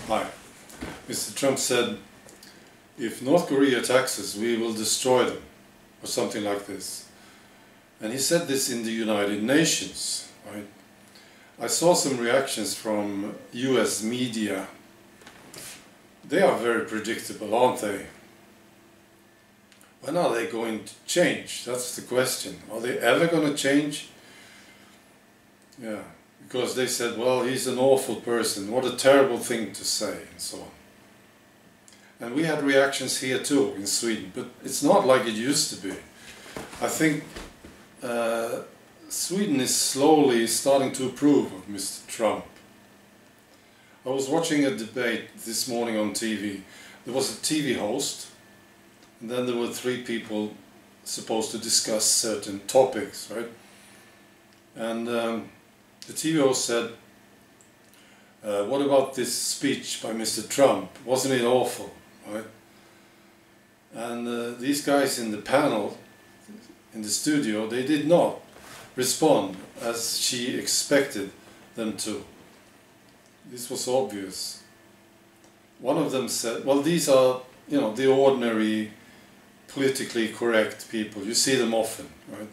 Hi. Mr. Trump said, if North Korea attacks us, we will destroy them, or something like this. And he said this in the United Nations, right? I saw some reactions from US media. They are very predictable, aren't they? When are they going to change? That's the question. Are they ever going to change? Yeah, because they said, well, he's an awful person, what a terrible thing to say, and so on. And we had reactions here too, in Sweden, but it's not like it used to be. I think Sweden is slowly starting to approve of Mr. Trump. I was watching a debate this morning on TV. There was a TV host, and then there were three people supposed to discuss certain topics, right? And the TV host said, what about this speech by Mr. Trump? Wasn't it awful, right? And these guys in the panel, in the studio, they did not respond as she expected them to. This was obvious. One of them said, well, these are, you know, the ordinary politically correct people. You see them often, right?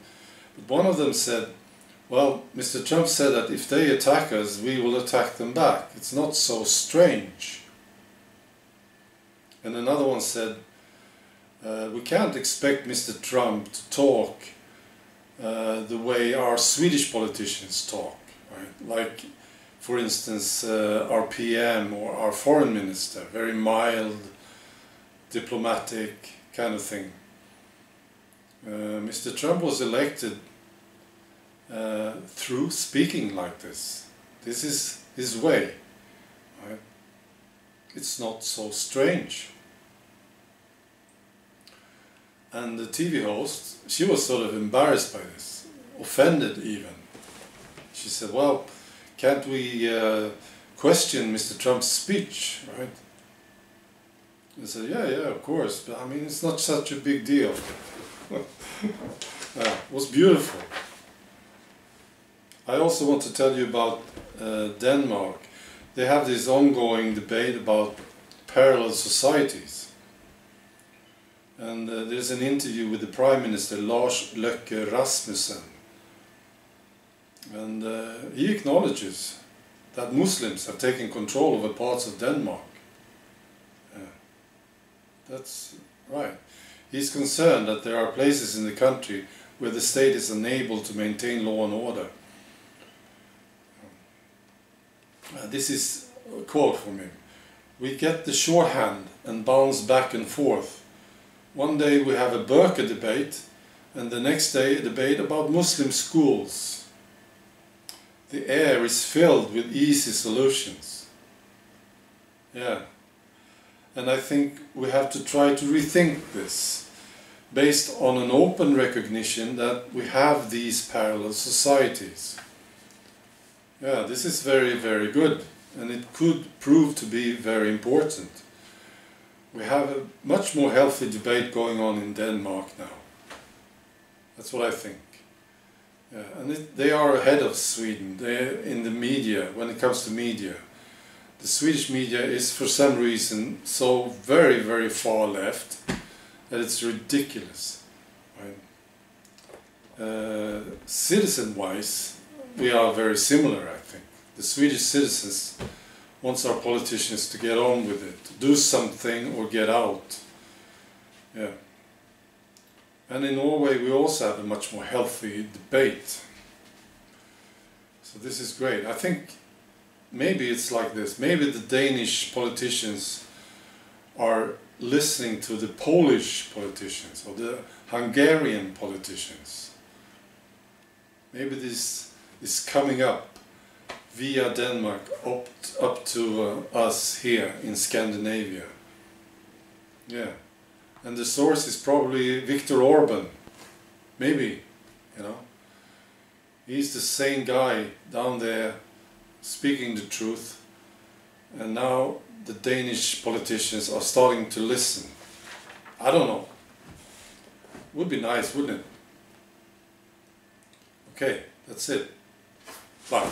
But one of them said, well, Mr. Trump said that if they attack us, we will attack them back. It's not so strange. And another one said, we can't expect Mr. Trump to talk the way our Swedish politicians talk, right? Like, for instance, our PM or our foreign minister, very mild, diplomatic kind of thing. Mr. Trump was elected through speaking like this. This is his way, right? It's not so strange. And the TV host, she was sort of embarrassed by this, offended even. She said, well, can't we question Mr. Trump's speech, right? I said, yeah, of course, but I mean, it's not such a big deal. It was beautiful. I also want to tell you about Denmark. They have this ongoing debate about parallel societies. And there's an interview with the Prime Minister, Lars Løkke Rasmussen. And he acknowledges that Muslims have taken control over parts of Denmark. That's right. He's concerned that there are places in the country where the state is unable to maintain law and order. This is a quote from him. We get the shorthand and bounce back and forth. One day we have a burqa debate, and the next day a debate about Muslim schools. The air is filled with easy solutions. Yeah. And I think we have to try to rethink this, based on an open recognition that we have these parallel societies. Yeah, this is very, very good, and it could prove to be very important. We have a much more healthy debate going on in Denmark now. That's what I think. Yeah, and they are ahead of Sweden. They're in the media, when it comes to media. The Swedish media is, for some reason, so very, very far left that it's ridiculous. Right? Citizen-wise, we are very similar, I think. The Swedish citizens want our politicians to get on with it, do something or get out. Yeah. And in Norway we also have a much more healthy debate. So this is great. I think maybe it's like this. Maybe the Danish politicians are listening to the Polish politicians or the Hungarian politicians. Maybe this is coming up via Denmark up to us here in Scandinavia. Yeah. And the source is probably Viktor Orban. Maybe, you know. He's the same guy down there speaking the truth, and now the Danish politicians are starting to listen. I don't know. Would be nice, wouldn't it? Okay, that's it. Bye.